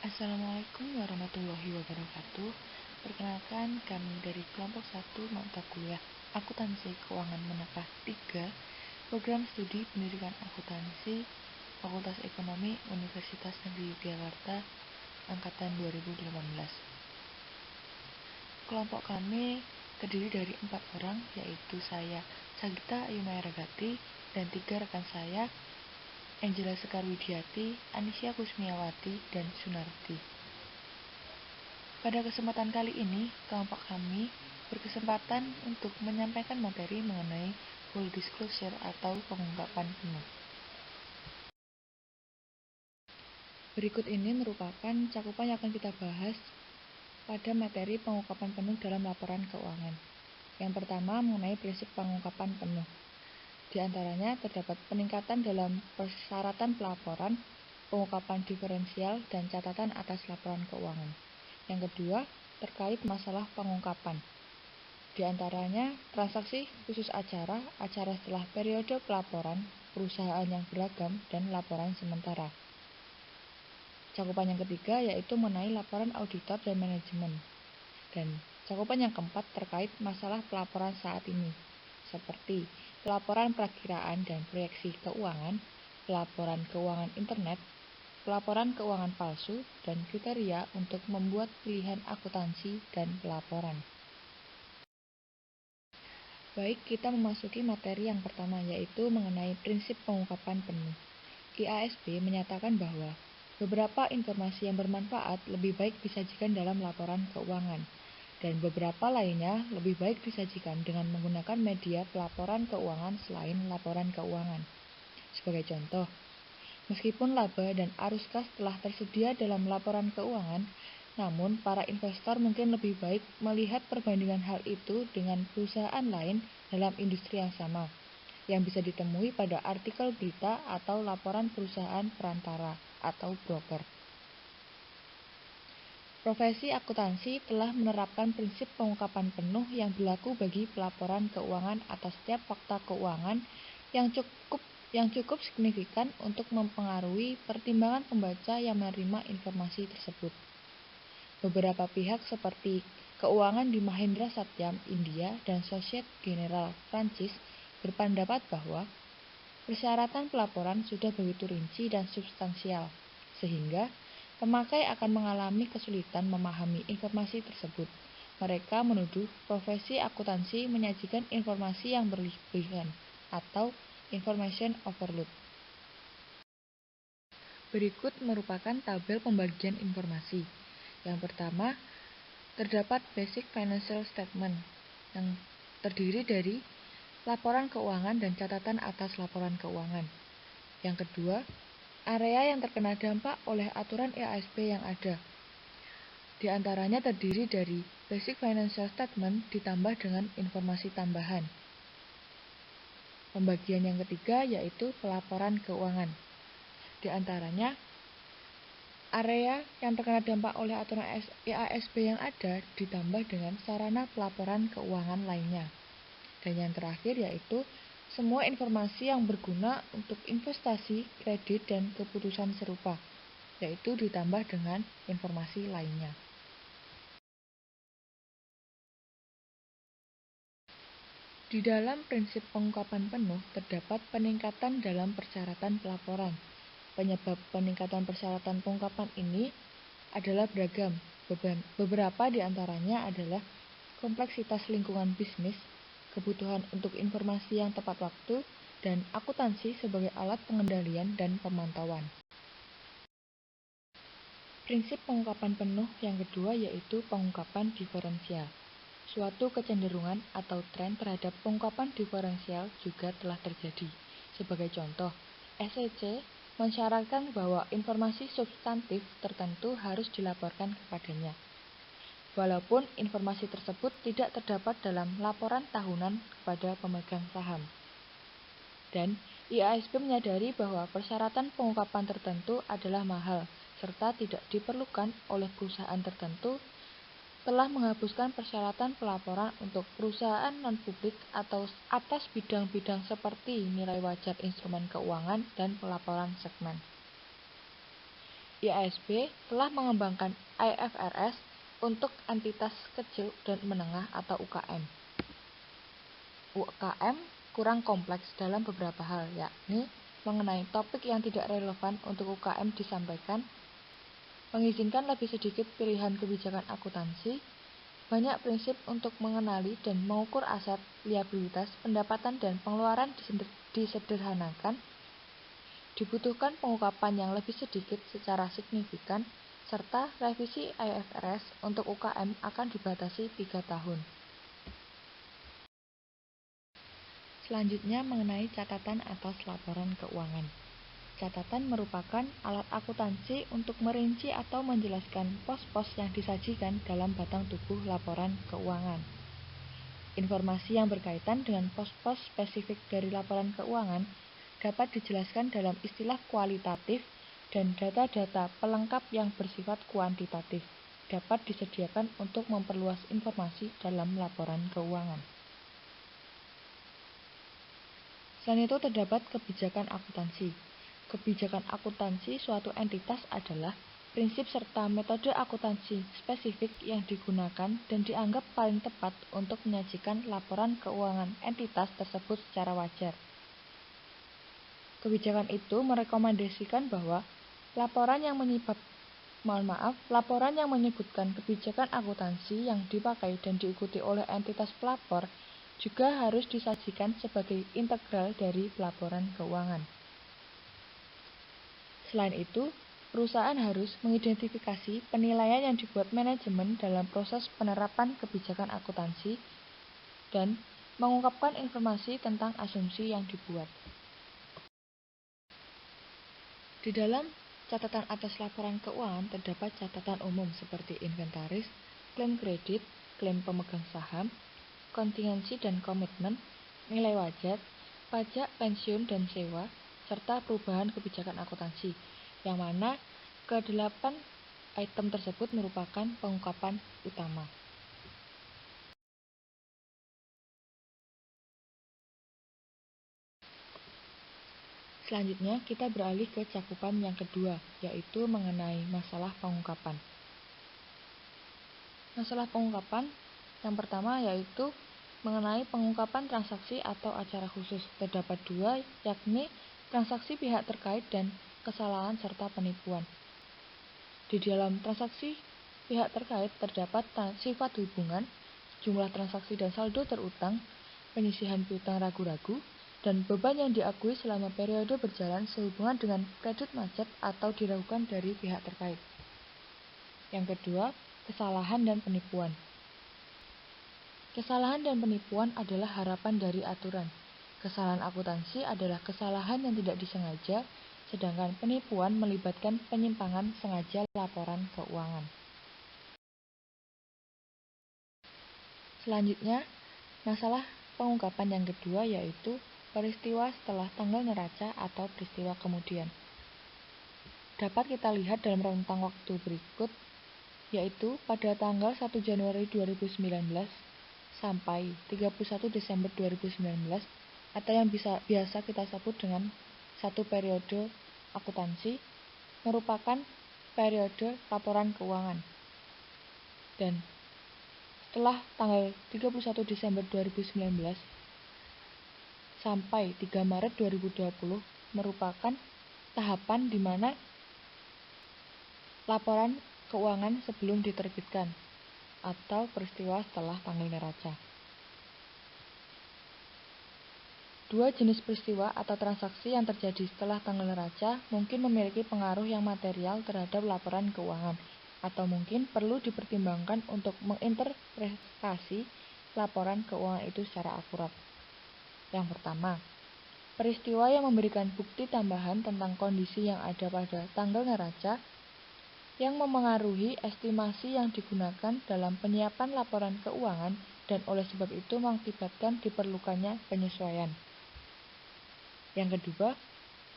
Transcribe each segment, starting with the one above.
Assalamualaikum warahmatullahi wabarakatuh. Perkenalkan, kami dari kelompok 1 mata kuliah Akuntansi Keuangan Menengah 3, Program Studi Pendidikan Akuntansi, Fakultas Ekonomi Universitas Negeri Yogyakarta, Angkatan 2018. Kelompok kami terdiri dari 4 orang, yaitu saya, Sagita Ayumaya Ragati, dan 3 rekan saya, Angela Sekarwidiati, Anisya Kusmiawati, dan Sunarti. Pada kesempatan kali ini, kelompok kami berkesempatan untuk menyampaikan materi mengenai full disclosure atau pengungkapan penuh. Berikut ini merupakan cakupan yang akan kita bahas pada materi pengungkapan penuh dalam laporan keuangan. Yang pertama mengenai prinsip pengungkapan penuh. Di antaranya terdapat peningkatan dalam persyaratan pelaporan, pengungkapan diferensial, dan catatan atas laporan keuangan. Yang kedua, terkait masalah pengungkapan. Di antaranya transaksi khusus acara setelah periode pelaporan, perusahaan yang beragam, dan laporan sementara. Cakupan yang ketiga yaitu mengenai laporan auditor dan manajemen. Dan cakupan yang keempat terkait masalah pelaporan saat ini, seperti pelaporan perakiraan dan proyeksi keuangan, pelaporan keuangan internet, pelaporan keuangan palsu, dan kriteria untuk membuat pilihan akuntansi dan pelaporan. Baik, kita memasuki materi yang pertama, yaitu mengenai prinsip pengungkapan penuh. IASB menyatakan bahwa beberapa informasi yang bermanfaat lebih baik disajikan dalam laporan keuangan, dan beberapa lainnya lebih baik disajikan dengan menggunakan media pelaporan keuangan selain laporan keuangan. Sebagai contoh, meskipun laba dan arus kas telah tersedia dalam laporan keuangan, namun para investor mungkin lebih baik melihat perbandingan hal itu dengan perusahaan lain dalam industri yang sama, yang bisa ditemui pada artikel berita atau laporan perusahaan perantara atau broker. Profesi akuntansi telah menerapkan prinsip pengungkapan penuh yang berlaku bagi pelaporan keuangan atas setiap fakta keuangan yang cukup signifikan untuk mempengaruhi pertimbangan pembaca yang menerima informasi tersebut. Beberapa pihak seperti Keuangan di Mahendra Satyam, India, dan Societe Generale Prancis berpendapat bahwa persyaratan pelaporan sudah begitu rinci dan substansial, sehingga pemakai akan mengalami kesulitan memahami informasi tersebut. Mereka menuduh profesi akuntansi menyajikan informasi yang berlebihan atau information overload. Berikut merupakan tabel pembagian informasi. Yang pertama, terdapat Basic Financial Statement yang terdiri dari laporan keuangan dan catatan atas laporan keuangan. Yang kedua, area yang terkena dampak oleh aturan IASB yang ada. Di antaranya terdiri dari Basic Financial Statement ditambah dengan informasi tambahan. Pembagian yang ketiga yaitu pelaporan keuangan. Di antaranya, area yang terkena dampak oleh aturan IASB yang ada ditambah dengan sarana pelaporan keuangan lainnya. Dan yang terakhir yaitu semua informasi yang berguna untuk investasi, kredit, dan keputusan serupa, yaitu ditambah dengan informasi lainnya. Di dalam prinsip pengungkapan penuh terdapat peningkatan dalam persyaratan pelaporan. Penyebab peningkatan persyaratan pengungkapan ini adalah beragam. Beberapa di antaranya adalah kompleksitas lingkungan bisnis, kebutuhan untuk informasi yang tepat waktu, dan akuntansi sebagai alat pengendalian dan pemantauan. Prinsip pengungkapan penuh yang kedua yaitu pengungkapan diferensial. Suatu kecenderungan atau tren terhadap pengungkapan diferensial juga telah terjadi. Sebagai contoh, SEC mensyaratkan bahwa informasi substantif tertentu harus dilaporkan kepadanya, walaupun informasi tersebut tidak terdapat dalam laporan tahunan kepada pemegang saham. Dan IASB menyadari bahwa persyaratan pengungkapan tertentu adalah mahal, serta tidak diperlukan oleh perusahaan tertentu, telah menghapuskan persyaratan pelaporan untuk perusahaan non-publik atau atas bidang-bidang seperti nilai wajar instrumen keuangan dan pelaporan segmen. IASB telah mengembangkan IFRS untuk entitas kecil dan menengah atau UKM. UKM kurang kompleks dalam beberapa hal, yakni mengenai topik yang tidak relevan untuk UKM disampaikan, mengizinkan lebih sedikit pilihan kebijakan akuntansi, banyak prinsip untuk mengenali dan mengukur aset, liabilitas, pendapatan, dan pengeluaran disederhanakan, dibutuhkan pengungkapan yang lebih sedikit secara signifikan, serta revisi IFRS untuk UKM akan dibatasi 3 tahun. Selanjutnya mengenai catatan atas laporan keuangan. Catatan merupakan alat akuntansi untuk merinci atau menjelaskan pos-pos yang disajikan dalam batang tubuh laporan keuangan. Informasi yang berkaitan dengan pos-pos spesifik dari laporan keuangan dapat dijelaskan dalam istilah kualitatif, dan data-data pelengkap yang bersifat kuantitatif dapat disediakan untuk memperluas informasi dalam laporan keuangan. Selain itu terdapat kebijakan akuntansi. Kebijakan akuntansi suatu entitas adalah prinsip serta metode akuntansi spesifik yang digunakan dan dianggap paling tepat untuk menyajikan laporan keuangan entitas tersebut secara wajar. Kebijakan itu merekomendasikan bahwa laporan yang menyebutkan kebijakan akuntansi yang dipakai dan diikuti oleh entitas pelapor juga harus disajikan sebagai integral dari laporan keuangan. Selain itu, perusahaan harus mengidentifikasi penilaian yang dibuat manajemen dalam proses penerapan kebijakan akuntansi dan mengungkapkan informasi tentang asumsi yang dibuat. Di dalam catatan atas laporan keuangan terdapat catatan umum seperti inventaris, klaim kredit, klaim pemegang saham, kontingensi dan komitmen, nilai wajar, pajak, pensiun dan sewa, serta perubahan kebijakan akuntansi, yang mana ke-8 item tersebut merupakan pengungkapan utama. Selanjutnya, kita beralih ke cakupan yang kedua, yaitu mengenai masalah pengungkapan. Masalah pengungkapan yang pertama yaitu mengenai pengungkapan transaksi atau acara khusus. Terdapat 2, yakni transaksi pihak terkait dan kesalahan serta penipuan. Di dalam transaksi pihak terkait terdapat sifat hubungan, jumlah transaksi dan saldo terutang, penyisihan piutang ragu-ragu, dan beban yang diakui selama periode berjalan sehubungan dengan kredit macet atau diragukan dari pihak terkait. Yang kedua, kesalahan dan penipuan. Kesalahan dan penipuan adalah harapan dari aturan. Kesalahan akuntansi adalah kesalahan yang tidak disengaja, sedangkan penipuan melibatkan penyimpangan sengaja laporan keuangan. Selanjutnya, masalah pengungkapan yang kedua yaitu peristiwa setelah tanggal neraca atau peristiwa kemudian. Dapat kita lihat dalam rentang waktu berikut, yaitu pada tanggal 1 Januari 2019 sampai 31 Desember 2019, atau yang biasa kita sebut dengan satu periode akuntansi, merupakan periode laporan keuangan. Dan setelah tanggal 31 Desember 2019 sampai 3 Maret 2020 merupakan tahapan di mana laporan keuangan sebelum diterbitkan atau peristiwa setelah tanggal neraca. 2 jenis peristiwa atau transaksi yang terjadi setelah tanggal neraca mungkin memiliki pengaruh yang material terhadap laporan keuangan, atau mungkin perlu dipertimbangkan untuk menginterpretasi laporan keuangan itu secara akurat. Yang pertama, peristiwa yang memberikan bukti tambahan tentang kondisi yang ada pada tanggal neraca yang memengaruhi estimasi yang digunakan dalam penyiapan laporan keuangan dan oleh sebab itu mengakibatkan diperlukannya penyesuaian. Yang kedua,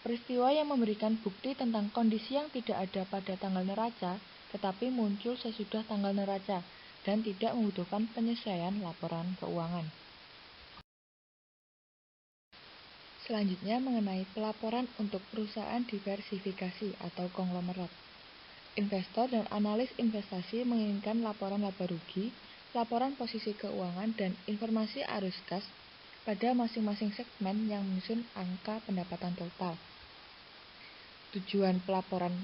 peristiwa yang memberikan bukti tentang kondisi yang tidak ada pada tanggal neraca tetapi muncul sesudah tanggal neraca dan tidak membutuhkan penyesuaian laporan keuangan. Selanjutnya mengenai pelaporan untuk perusahaan diversifikasi atau konglomerat. Investor dan analis investasi menginginkan laporan laba rugi, laporan posisi keuangan, dan informasi arus kas pada masing-masing segmen yang menyusun angka pendapatan total. Tujuan pelaporan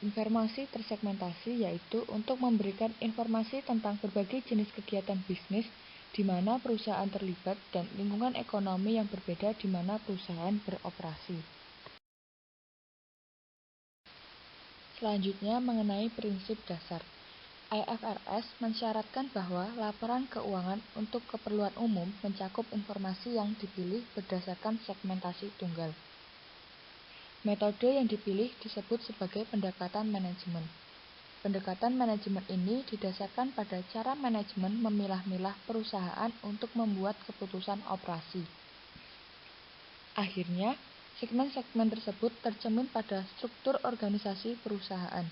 informasi tersegmentasi yaitu untuk memberikan informasi tentang berbagai jenis kegiatan bisnis di mana perusahaan terlibat dan lingkungan ekonomi yang berbeda di mana perusahaan beroperasi. Selanjutnya mengenai prinsip dasar. IFRS mensyaratkan bahwa laporan keuangan untuk keperluan umum mencakup informasi yang dipilih berdasarkan segmentasi tunggal. Metode yang dipilih disebut sebagai pendekatan manajemen. Pendekatan manajemen ini didasarkan pada cara manajemen memilah-milah perusahaan untuk membuat keputusan operasi. Akhirnya, segmen-segmen tersebut tercermin pada struktur organisasi perusahaan.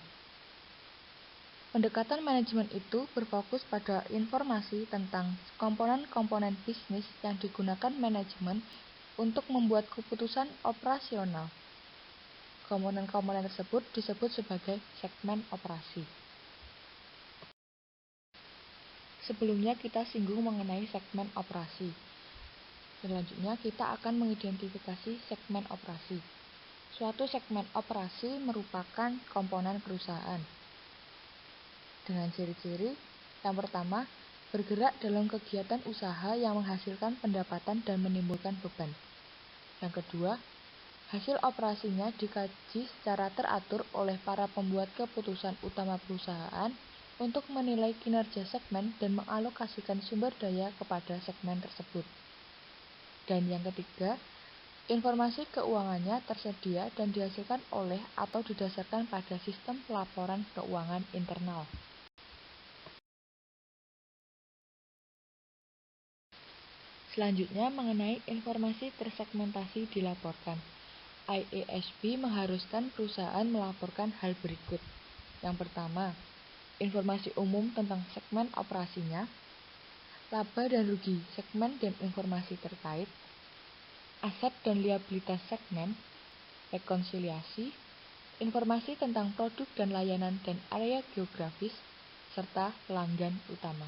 Pendekatan manajemen itu berfokus pada informasi tentang komponen-komponen bisnis yang digunakan manajemen untuk membuat keputusan operasional. Komponen-komponen tersebut disebut sebagai segmen operasi. Sebelumnya kita singgung mengenai segmen operasi. Selanjutnya kita akan mengidentifikasi segmen operasi. Suatu segmen operasi merupakan komponen perusahaan. Dengan ciri-ciri, yang pertama, bergerak dalam kegiatan usaha yang menghasilkan pendapatan dan menimbulkan beban. Yang kedua, hasil operasinya dikaji secara teratur oleh para pembuat keputusan utama perusahaan untuk menilai kinerja segmen dan mengalokasikan sumber daya kepada segmen tersebut. Dan yang ketiga, informasi keuangannya tersedia dan dihasilkan oleh atau didasarkan pada sistem pelaporan keuangan internal. Selanjutnya mengenai informasi tersegmentasi dilaporkan. IASB mengharuskan perusahaan melaporkan hal berikut. Yang pertama, informasi umum tentang segmen operasinya, laba dan rugi segmen dan informasi terkait, aset dan liabilitas segmen, rekonsiliasi, informasi tentang produk dan layanan dan area geografis, serta pelanggan utama.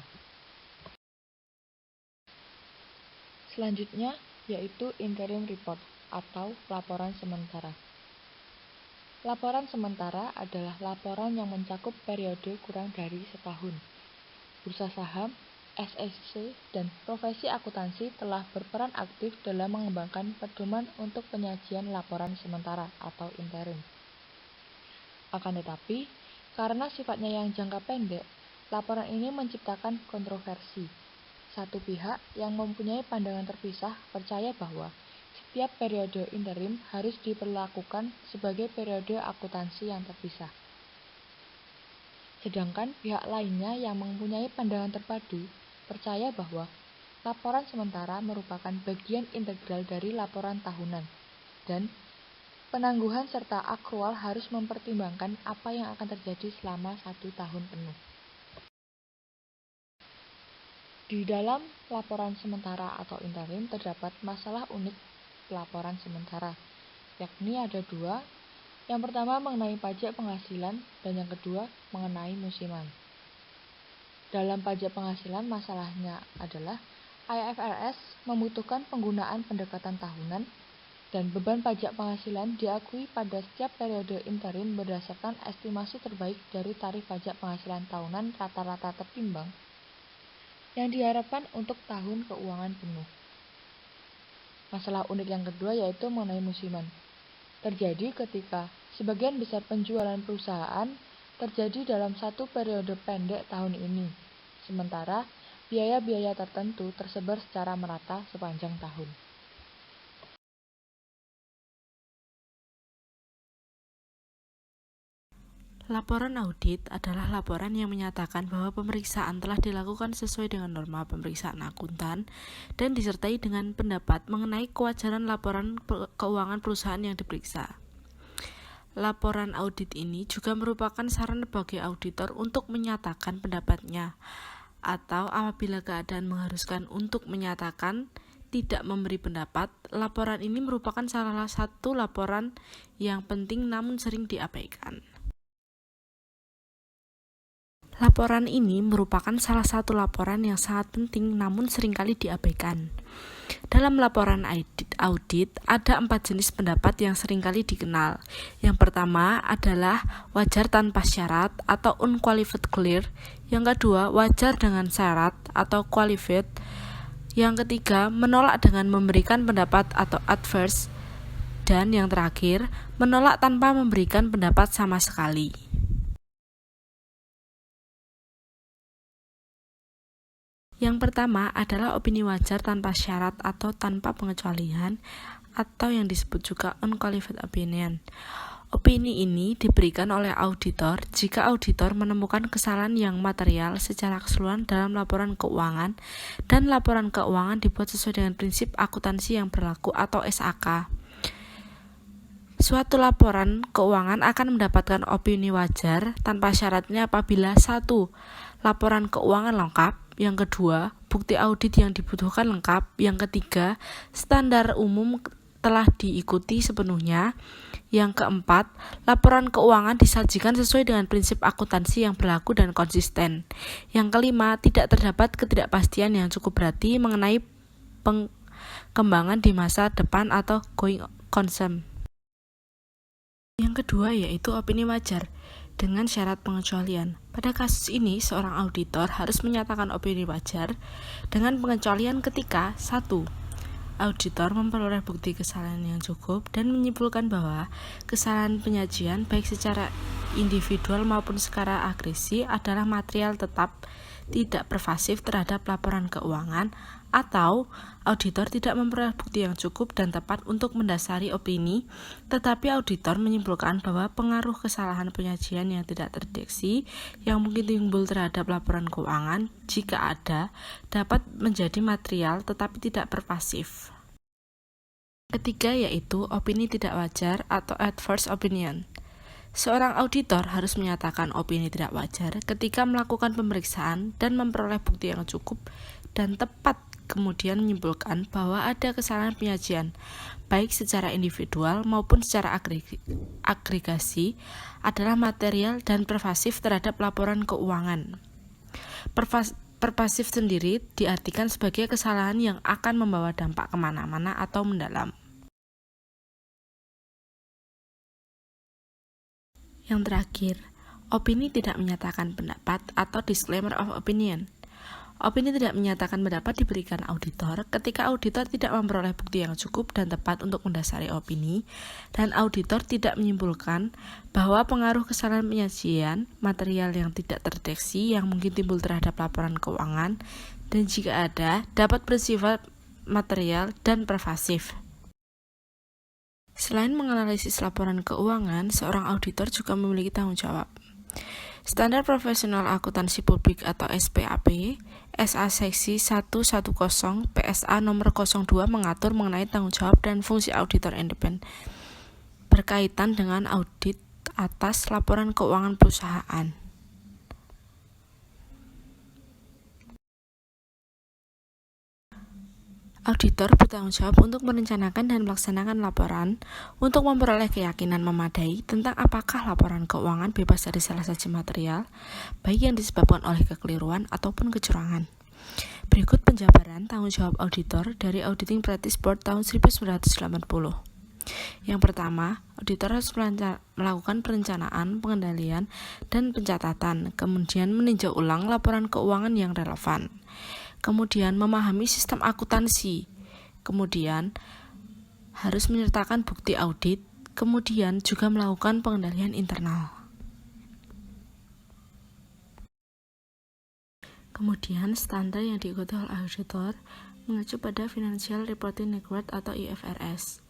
Selanjutnya yaitu interim report atau laporan sementara. Laporan sementara adalah laporan yang mencakup periode kurang dari setahun. Bursa saham, SEC, dan profesi akuntansi telah berperan aktif dalam mengembangkan pedoman untuk penyajian laporan sementara atau interim. Akan tetapi, karena sifatnya yang jangka pendek, laporan ini menciptakan kontroversi. Satu pihak yang mempunyai pandangan terpisah percaya bahwa setiap periode interim harus diperlakukan sebagai periode akuntansi yang terpisah. Sedangkan pihak lainnya yang mempunyai pandangan terpadu percaya bahwa laporan sementara merupakan bagian integral dari laporan tahunan dan penangguhan serta akrual harus mempertimbangkan apa yang akan terjadi selama 1 tahun penuh. Di dalam laporan sementara atau interim terdapat masalah unik laporan sementara, yakni ada dua. Yang pertama mengenai pajak penghasilan dan yang kedua mengenai musiman. Dalam pajak penghasilan masalahnya adalah IFRS membutuhkan penggunaan pendekatan tahunan dan beban pajak penghasilan diakui pada setiap periode interim berdasarkan estimasi terbaik dari tarif pajak penghasilan tahunan rata-rata tertimbang yang diharapkan untuk tahun keuangan penuh. Masalah unik yang kedua yaitu mengenai musiman. Terjadi ketika sebagian besar penjualan perusahaan terjadi dalam satu periode pendek tahun ini, sementara biaya-biaya tertentu tersebar secara merata sepanjang tahun. Laporan audit adalah laporan yang menyatakan bahwa pemeriksaan telah dilakukan sesuai dengan norma pemeriksaan akuntan dan disertai dengan pendapat mengenai kewajaran laporan keuangan perusahaan yang diperiksa. Laporan audit ini juga merupakan saran bagi auditor untuk menyatakan pendapatnya, atau apabila keadaan mengharuskan untuk menyatakan tidak memberi pendapat. Laporan ini merupakan salah satu laporan yang penting namun sering diabaikan. Laporan ini merupakan salah satu laporan yang sangat penting namun seringkali diabaikan. Dalam laporan audit ada 4 jenis pendapat yang seringkali dikenal. Yang pertama adalah wajar tanpa syarat atau unqualified clear. Yang kedua, wajar dengan syarat atau qualified. Yang ketiga, menolak dengan memberikan pendapat atau adverse. Dan yang terakhir, menolak tanpa memberikan pendapat sama sekali. Yang pertama adalah opini wajar tanpa syarat atau tanpa pengecualian, atau yang disebut juga unqualified opinion. Opini ini diberikan oleh auditor jika auditor menemukan kesalahan yang material secara keseluruhan dalam laporan keuangan dan laporan keuangan dibuat sesuai dengan prinsip akuntansi yang berlaku atau SAK. Suatu laporan keuangan akan mendapatkan opini wajar tanpa syaratnya apabila 1. Laporan keuangan lengkap. Yang kedua, bukti audit yang dibutuhkan lengkap. Yang ketiga, standar umum telah diikuti sepenuhnya. Yang keempat, laporan keuangan disajikan sesuai dengan prinsip akuntansi yang berlaku dan konsisten. Yang kelima, tidak terdapat ketidakpastian yang cukup berarti mengenai pengembangan di masa depan atau going concern. Yang kedua yaitu opini wajar dengan syarat pengecualian. Pada kasus ini, seorang auditor harus menyatakan opini wajar dengan pengecualian ketika 1. Auditor memperoleh bukti kesalahan yang cukup dan menyimpulkan bahwa kesalahan penyajian baik secara individual maupun secara agresi adalah material tetap tidak pervasif terhadap laporan keuangan, atau auditor tidak memperoleh bukti yang cukup dan tepat untuk mendasari opini, tetapi auditor menyimpulkan bahwa pengaruh kesalahan penyajian yang tidak terdeteksi yang mungkin timbul terhadap laporan keuangan, jika ada, dapat menjadi material tetapi tidak pervasif. Ketiga yaitu opini tidak wajar atau adverse opinion. Seorang auditor harus menyatakan opini tidak wajar ketika melakukan pemeriksaan dan memperoleh bukti yang cukup dan tepat, kemudian menyimpulkan bahwa ada kesalahan penyajian, baik secara individual maupun secara agregasi, adalah material dan pervasif terhadap laporan keuangan. Pervasif sendiri diartikan sebagai kesalahan yang akan membawa dampak kemana-mana atau mendalam. Yang terakhir, opini tidak menyatakan pendapat atau disclaimer of opinion. Opini tidak menyatakan pendapat diberikan auditor ketika auditor tidak memperoleh bukti yang cukup dan tepat untuk mendasari opini, dan auditor tidak menyimpulkan bahwa pengaruh kesalahan penyajian material yang tidak terdeteksi yang mungkin timbul terhadap laporan keuangan, dan jika ada, dapat bersifat material dan pervasif. Selain menganalisis laporan keuangan, seorang auditor juga memiliki tanggung jawab. Standar Profesional Akuntansi Publik atau SPAP, SA Seksi 110 PSA nomor 02 mengatur mengenai tanggung jawab dan fungsi auditor independen berkaitan dengan audit atas laporan keuangan perusahaan. Auditor bertanggung jawab untuk merencanakan dan melaksanakan laporan untuk memperoleh keyakinan memadai tentang apakah laporan keuangan bebas dari salah satu material, baik yang disebabkan oleh kekeliruan ataupun kecurangan. Berikut penjabaran tanggung jawab auditor dari Auditing Practice Board tahun 1980. Yang pertama, auditor harus melakukan perencanaan, pengendalian, dan pencatatan, kemudian meninjau ulang laporan keuangan yang relevan. Kemudian memahami sistem akuntansi, kemudian harus menyertakan bukti audit, kemudian juga melakukan pengendalian internal. Kemudian standar yang diikuti oleh auditor mengacu pada Financial Reporting Network atau IFRS.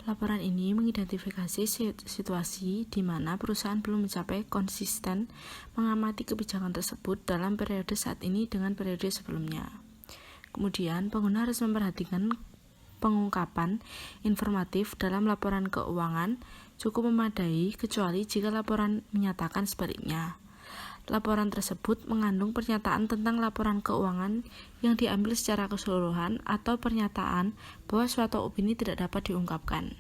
Laporan ini mengidentifikasi situasi di mana perusahaan belum mencapai konsisten mengamati kebijakan tersebut dalam periode saat ini dengan periode sebelumnya. Kemudian, pengguna harus memperhatikan pengungkapan informatif dalam laporan keuangan cukup memadai kecuali jika laporan menyatakan sebaliknya. Laporan tersebut mengandung pernyataan tentang laporan keuangan yang diambil secara keseluruhan atau pernyataan bahwa suatu opini tidak dapat diungkapkan.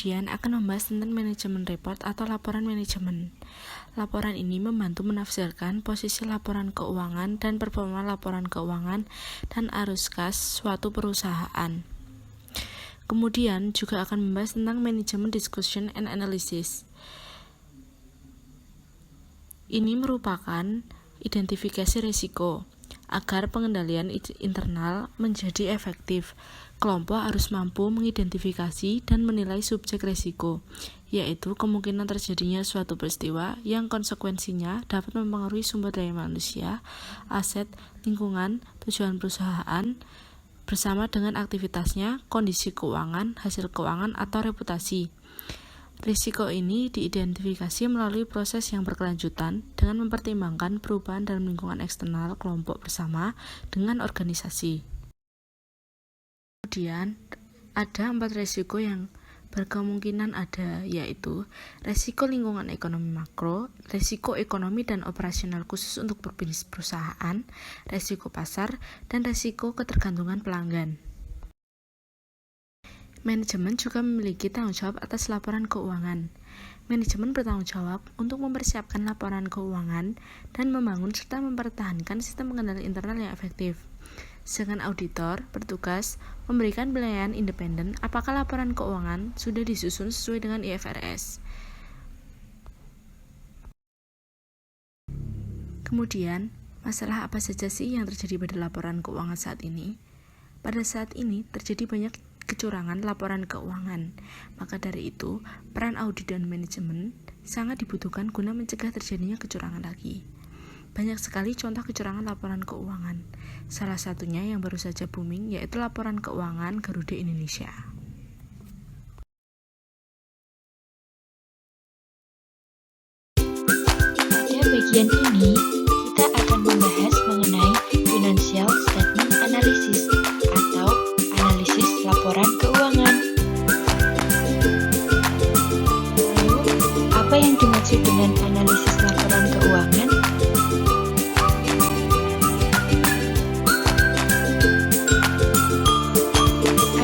kemudian akan membahas tentang manajemen report atau laporan manajemen. Laporan ini membantu menafsirkan posisi laporan keuangan dan performa laporan keuangan dan arus kas suatu perusahaan. Kemudian juga akan membahas tentang manajemen discussion and analysis. Ini merupakan identifikasi risiko. Agar pengendalian internal menjadi efektif, kelompok harus mampu mengidentifikasi dan menilai subjek risiko, yaitu kemungkinan terjadinya suatu peristiwa yang konsekuensinya dapat mempengaruhi sumber daya manusia, aset, lingkungan, tujuan perusahaan, bersama dengan aktivitasnya, kondisi keuangan, hasil keuangan, atau reputasi. Risiko ini diidentifikasi melalui proses yang berkelanjutan dengan mempertimbangkan perubahan dalam lingkungan eksternal kelompok bersama dengan organisasi. Kemudian, ada 4 risiko yang berkemungkinan ada, yaitu risiko lingkungan ekonomi makro, risiko ekonomi dan operasional khusus untuk berbisnis perusahaan, risiko pasar, dan risiko ketergantungan pelanggan. Manajemen juga memiliki tanggung jawab atas laporan keuangan. Manajemen bertanggung jawab untuk mempersiapkan laporan keuangan dan membangun serta mempertahankan sistem pengendalian internal yang efektif. Sedangkan auditor bertugas memberikan penilaian independen apakah laporan keuangan sudah disusun sesuai dengan IFRS. Kemudian, masalah apa saja sih yang terjadi pada laporan keuangan saat ini? Pada saat ini terjadi banyak kecurangan laporan keuangan. Maka dari itu, peran audit dan manajemen sangat dibutuhkan guna mencegah terjadinya kecurangan lagi. Banyak sekali contoh kecurangan laporan keuangan. Salah satunya yang baru saja booming yaitu laporan keuangan Garuda Indonesia. Pada bagian ini, kita akan membahas mengenai financial statement analysis atau analisis laporan keuangan. Lalu, apa yang dimaksud dengan analisis laporan keuangan?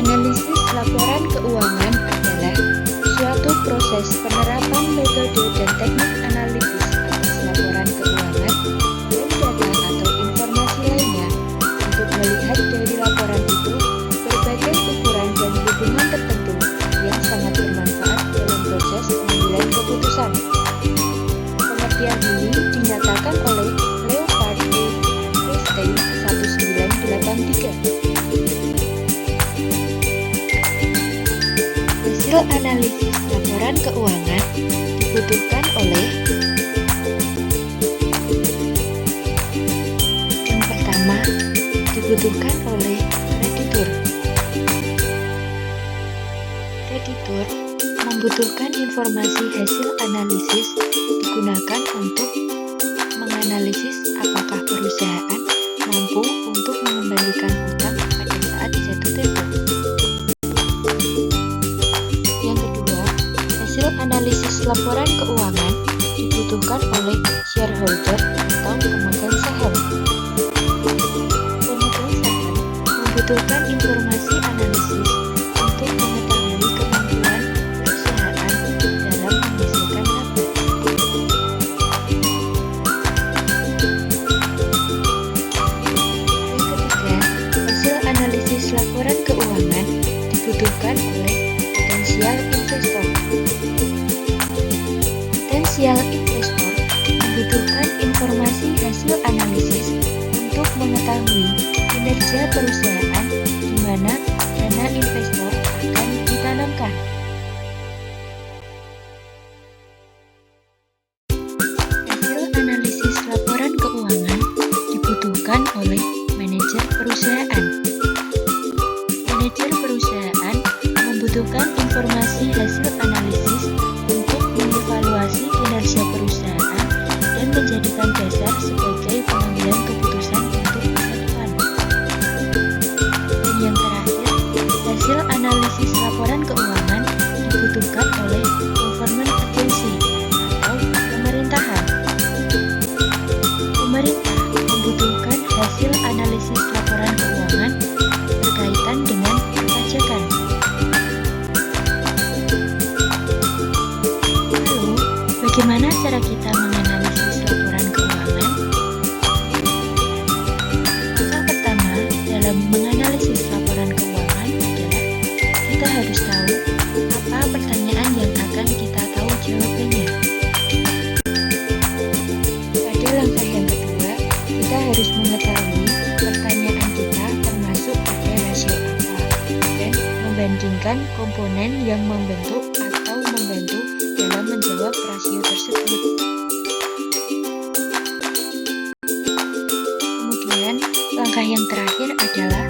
Analisis laporan keuangan adalah suatu proses penerapan metode dan teknik analitis atas laporan keuangan dan data atau informasi lainnya untuk melihat dari laporan itu berbagai ukuran dan hubungan tertentu yang sangat bermanfaat dalam proses pengambilan keputusan. Pengertian ini dinyatakan oleh Leopard A. Weinstein 1983. Hasil analisis laporan keuangan dibutuhkan oleh yang pertama, dibutuhkan oleh kreditur. Kreditur membutuhkan informasi hasil analisis digunakan untuk menganalisis apakah perusahaan mampu untuk mengembalikan hutang pada saat jatuh tempo. Yang kedua, hasil analisis laporan keuangan dibutuhkan oleh shareholder atau pemegang saham. Pemegang saham membutuhkan informasi analisis untuk mengetahui kemampuan perusahaan dalam menghasilkan laba. Yang ketiga, hasil analisis laporan keuangan dibutuhkan oleh potensial investor. Potensial investor membutuhkan informasi hasil analisis untuk mengetahui kinerja perusahaan di mana dana investor akan ditanamkan. Hasil analisis laporan keuangan dibutuhkan oleh manajer perusahaan. Manajer perusahaan membutuhkan informasi hasil analisis untuk mengevaluasi kinerja perusahaan dan menjadikan dasar sebagai pengambilan keputusan untuk masa depan. Dan yang terakhir, hasil analisis laporan keuangan dibutuhkan oleh government agency atau pemerintahan. Pemerintah membutuhkan hasil Bagaimana cara kita menganalisis laporan keuangan? Langkah pertama dalam menganalisis laporan keuangan adalah kita harus tahu apa pertanyaan yang akan kita tahu jawabannya. Pada langkah yang kedua, kita harus mengetahui pertanyaan kita termasuk pada rasio apa dan membandingkan komponen yang membentuk atau membantu dalam menjawab rasio tersebut. Kemudian, langkah yang terakhir adalah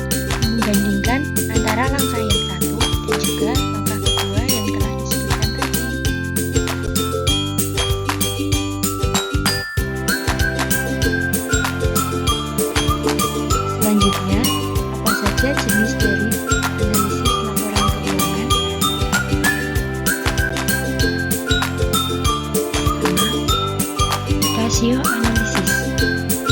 membandingkan antara langkah yang satu dan juga langkah kedua yang telah disebutkan tadi. Selanjutnya, apa saja jenis dari analisis laporan keuangan? Rasio analisis.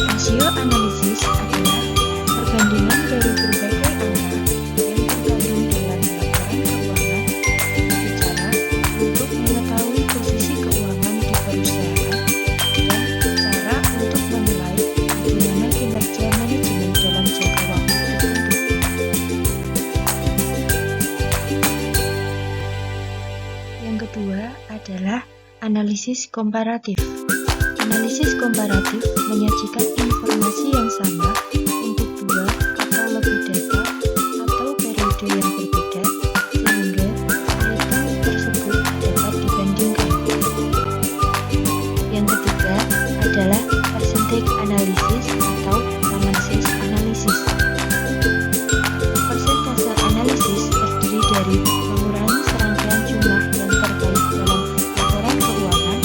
Rasio analisis adalah perbandingan dari berbagai angka yang terkandung dalam laporan keuangan secara untuk mengetahui posisi keuangan di perusahaan dan cara untuk menilai bagaimana kinerja manajemen dalam jangka waktu tertentu. Yang kedua adalah analisis komparatif. Analisis komparatif menyajikan informasi yang sama untuk dua atau lebih data atau periode yang berbeda sehingga data tersebut dapat dibandingkan. Yang ketiga adalah percentage analysis atau Ramsey analysis. Persentase analisis terdiri dari mengurangi serangkaian jumlah yang terkait dalam laporan keuangan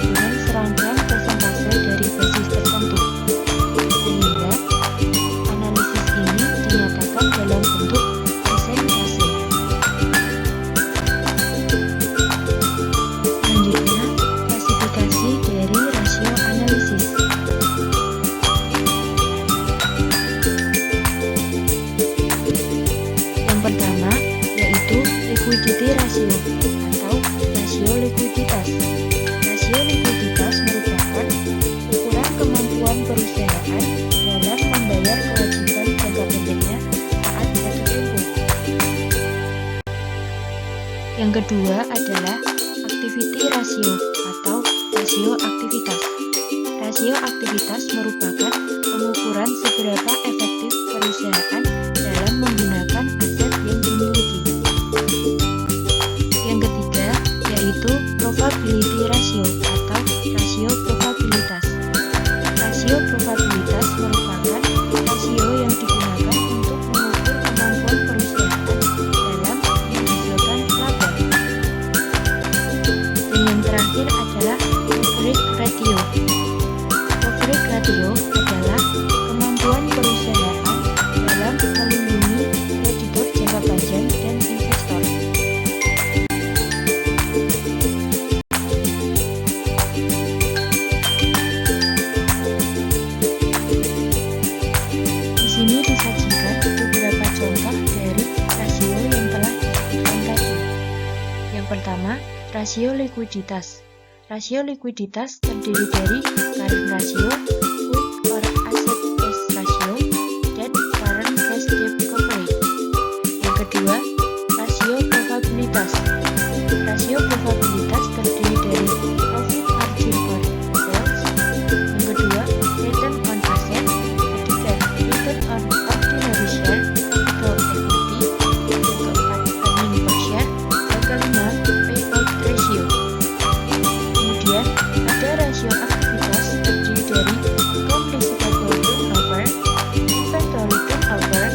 dengan serangkaian persentase dari basis tertentu, sehingga analisis ini dinyatakan dalam bentuk persentase. Selanjutnya, klasifikasi dari rasio analisis. Yang pertama yaitu liquidity ratio atau rasio likuiditas. Rasio likuiditas merupakan ukuran kemampuan perusahaan dalam membayar kewajiban jangka pendeknya saat jatuh tempo. Yang kedua adalah activity ratio atau rasio aktivitas. Rasio aktivitas merupakan pengukuran seberapa efektif perusahaan dalam menggunakan aset yang dimiliki. Yang ketiga yaitu probability ratio atau rasio probabilitas. Rasio probabilitas merupakan rasio yang digunakan untuk mengukur kemampuan perusahaan dalam menghasilkan laba. Dan yang terakhir adalah coverage ratio. Coverage ratio adalah kemampuan perusahaan dalam melindungi kreditor jangka panjang dan investor. Di sini disajikan beberapa contoh dari rasio yang telah disebutkan tadi. Yang pertama, rasio likuiditas. Rasio likuiditas terdiri dari current ratio, quick or asset cash ratio, dan current cash debt coverage. Yang kedua, rasio probabilitas. Rasio probabilitas terdiri dari profit margin for sales. Yang kedua, return on asset. Ketiga, return on ordinary share, capital equity. Yang keempat, earning per share. Yang kelima, payout ratio. Kemudian ada rasio aktivitas terdiri dari account receivable turnover, inventory turnover,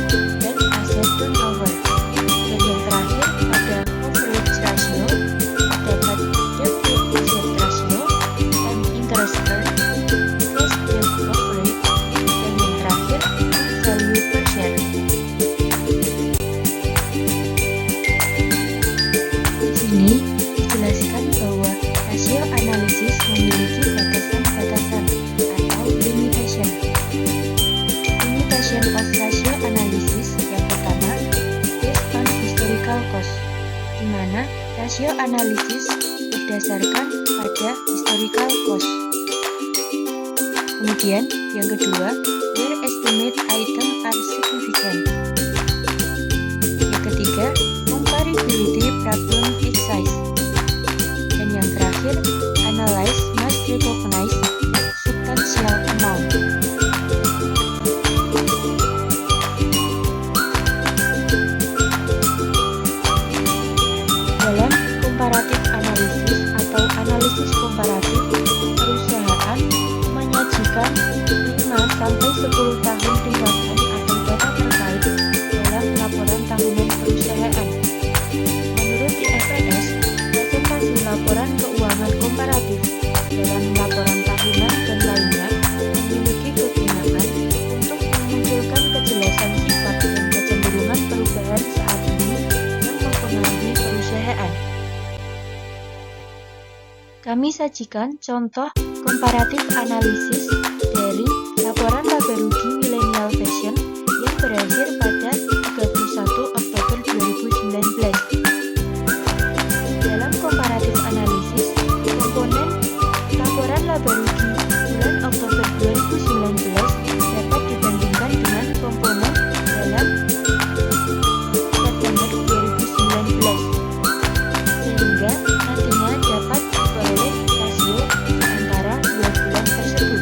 dan asset turnover. Dan yang terakhir ada coverage ratio, dapat debt to asset ratio, dan interest earned, cash debt coverage, dan yang terakhir book value per share. Di sini dijelaskan bahwa rasio analisis memiliki batasan-batasan atau limitation. Limitation of ratio analysis yang pertama, based on historical cost, di mana rasio analisis berdasarkan didasarkan pada historical cost. Kemudian, yang kedua, where estimate item are significant. Yang ketiga, comparability problem exercise. Dan yang terakhir, analyze must recognize that substantial amount. Dalam comparative analysis atau analisis komparatif, perusahaan menyajikan 5-10 tahun tindakan atau data terkait dalam laporan tahunan perusahaan. Menurut IFRS, presentasi laporan keuangan komparatif dalam laporan tahunan dan lainnya memiliki kegunaan untuk memunculkan kejelasan sifat dan kecenderungan perubahan saat ini yang mempengaruhi perusahaan. Kami sajikan contoh komparatif analisis dari laporan laba rugi Millennial Fashion yang berakhir pada 31 Oktober 2019. Dalam komparatif analisis, komponen laporan laba rugi bulan Oktober 2019 dapat dibandingkan dengan komponen dalam September 2019, sehingga nantinya dapat diperoleh rasio antara dua bulan tersebut.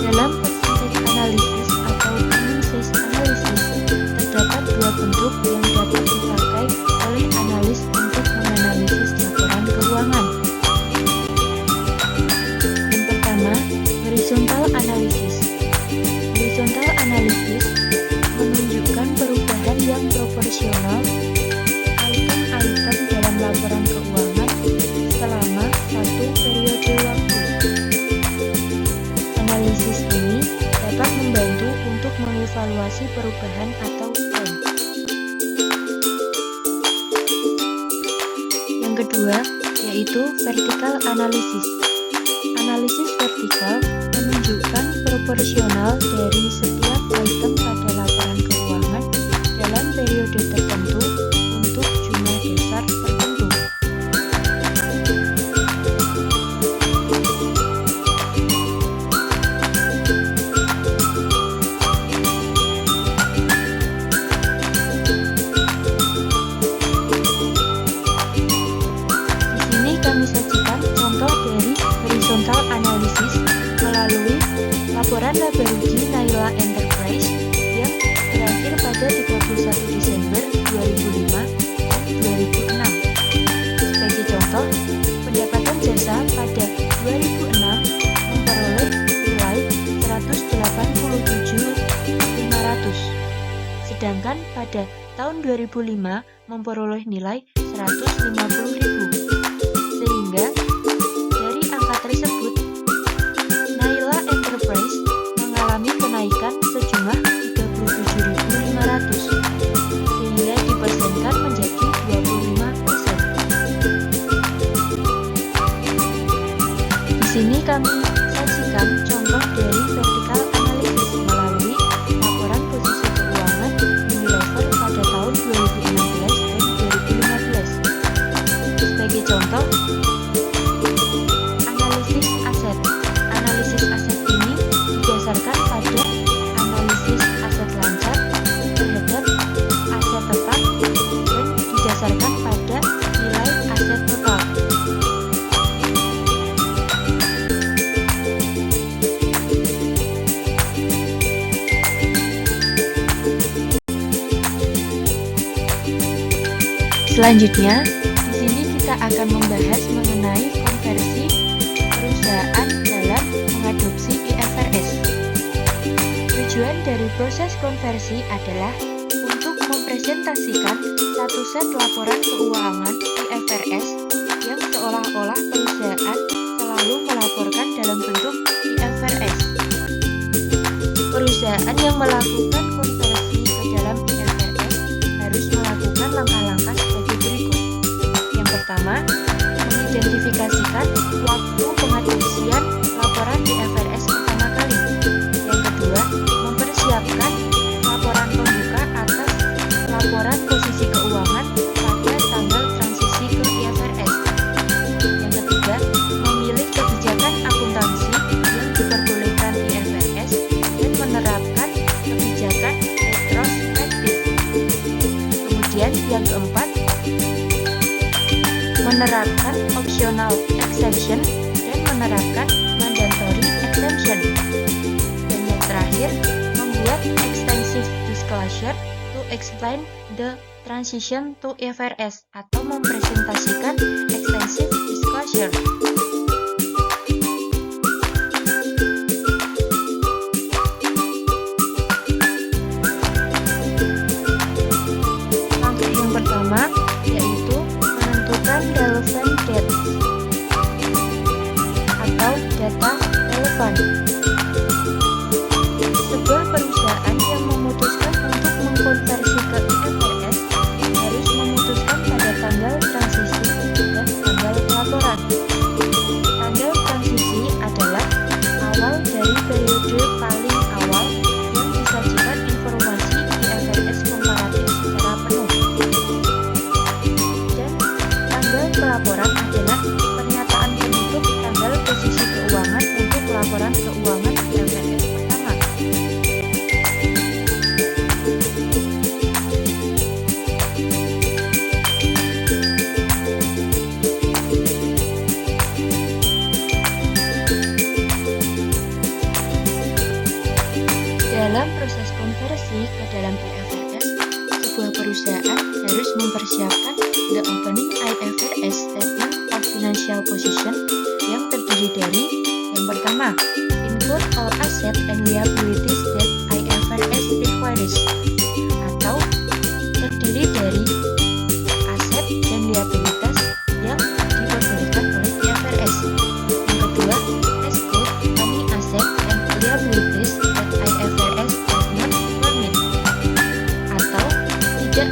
Dalam percentage analysis atau common size analysis, terdapat dua bentuk yang dapat dipakai oleh analis untuk menganalisis laporan keuangan. Yang pertama, horizontal analysis. Horizontal analysis menunjukkan perubahan yang proporsional item-item dalam laporan keuangan selama satu periode waktu. Analisis ini dapat membantu untuk mengevaluasi perubahan atau tren. Yang kedua, yaitu vertical analysis. Analisis vertikal menunjukkan proporsional dari setiap item pada laporan keuangan dalam periode tertentu untuk jumlah dasar tertentu. Di sini kami sajikan contoh dari horizontal analysis melalui laporan laba rugi Naila Enterprise yang berakhir pada 31 Desember 2005 dan 2006. Sebagai contoh, pendapatan jasa pada 2006 memperoleh nilai 187.500, sedangkan pada tahun 2005 memperoleh nilai 150.000. Sehingga dari angka tersebut, Naila Enterprise mengalami kenaikan sejumlah 37.500, sehingga dipersenkan menjadi 25%. Di sini kami sajikan contoh dari vertical analysis melalui laporan posisi keuangan Unilever pada tahun 2016 dan 2015. Sebagai contoh, analisis aset. Analisis aset ini didasarkan pada analisis aset lancar terhadap aset tetap dan didasarkan pada nilai aset total. Selanjutnya, di sini kita akan membahas mengenai konversi perusahaan dalam mengadopsi IFRS. Tujuan dari proses konversi adalah untuk mempresentasikan satu set laporan keuangan IFRS yang seolah-olah perusahaan selalu melaporkan dalam bentuk IFRS. Perusahaan yang melakukan konversi ke dalam IFRS harus melakukan langkah-langkah sebagai berikut. Yang pertama, mengidentifikasikan waktu pengadopsian laporan IFRS pertama kali. Yang kedua, mempersiapkan laporan pembuka atas laporan laporan posisi keuangan pada tanggal transisi ke IFRS. Yang ketiga, memilih kebijakan akuntansi yang diperbolehkan IFRS dan menerapkan kebijakan retrospektif. Kemudian yang keempat, menerapkan optional exemption dan menerapkan mandatory exemption. Dan yang terakhir, membuat extensive disclosure to explain the transition to IFRS atau mempresentasikan extensive disclosure. Langkah yang pertama yaitu menentukan relevant dates atau data relevan. Sebuah perusahaan yang memutuskan untuk mengkonversi ke IFRS harus memutuskan pada tanggal transisi dan tanggal pelaporan. Tanggal transisi adalah awal dari periode paling awal yang disajikan informasi IFRS komparatif secara penuh. Dan tanggal pelaporan adalah pernyataan penutup tanggal posisi keuangan untuk laporan keuangan IFRS pertama. Dalam proses konversi ke dalam IFRS, sebuah perusahaan harus mempersiapkan the opening IFRS statement of financial position yang terdiri dari yang pertama, include all assets and liabilities that IFRS requires, atau terdiri dari aset dan liabilitas yang diperbolehkan oleh IFRS. Yang kedua, exclude any asset and liabilities that IFRS does not permit, atau tidak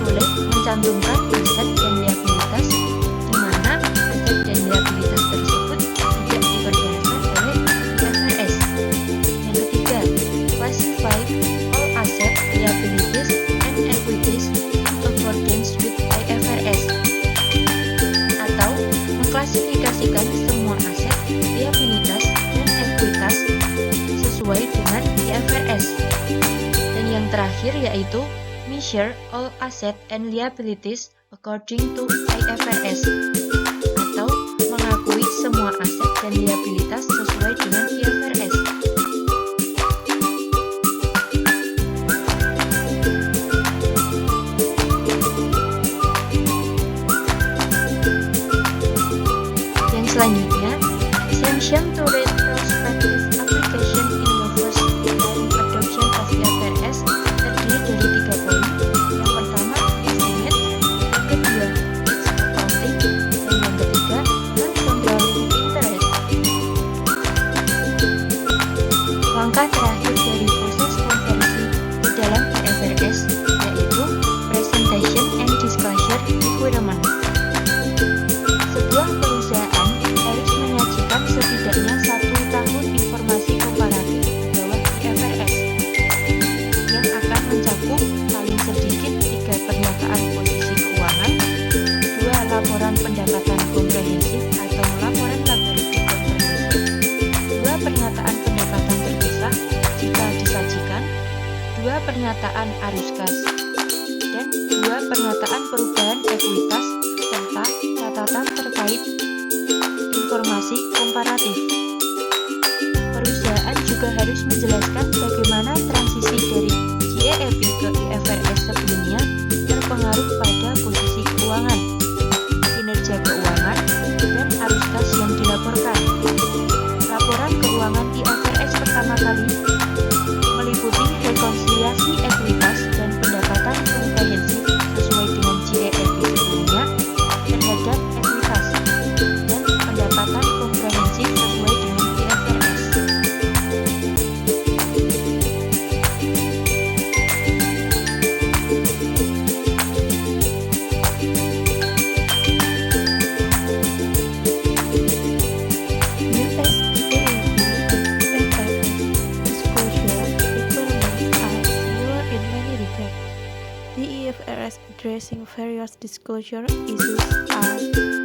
boleh mencantumkan aset dan liabilitas di mana aset dan liabilitas tersebut tidak diperbolehkan oleh IFRS. Yang ketiga, classify all asset, liabilities, and equities in accordance with IFRS, atau mengklasifikasikan semua aset, liabilitas, dan ekuitas sesuai dengan IFRS. Dan yang terakhir yaitu measure all asset and liabilities according to IFRS, atau mengakui semua aset dan liabilitas sesuai dengan IFRS. Yang selanjutnya, exemption to retrospective application in the first time adoption of IFRS terdiri dari 3 poin. Yang pertama, estimate, yang kedua, its accounting, dan yang ketiga, non-controlling interest. Langkah terakhir dari proses konversi ke dalam IFRS yaitu presentation and disclosure requirement. Sebuah perusahaan harus menyajikan setidaknya 1 tahun informasi komparatif di bawah IFRS yang akan mencakup paling sedikit 3 pernyataan posisi keuangan, 2 laporan pendapatan komprehensif atau laporan laba rugi komprehensif, 2 pernyataan pendapatan terpisah jika disajikan, 2 pernyataan arus kas, dan 2 pernyataan perubahan ekuitas serta catatan terkait informasi komparatif. Perusahaan juga harus menjelaskan bagaimana transisi dari GAAP ke IFRS sebelumnya terpengaruh pada posisi keuangan, kinerja keuangan, dan arus kas yang dilaporkan. Laporan keuangan IFRS pertama kali meliputi rekonsiliasi ekuitas dan pendapatan komprehensif sesuai dengan GAAP sebelumnya terhadap ekuitas dan pendapatan komprehensif sesuai dengan IFRS. IFRS addressing various disclosure issues are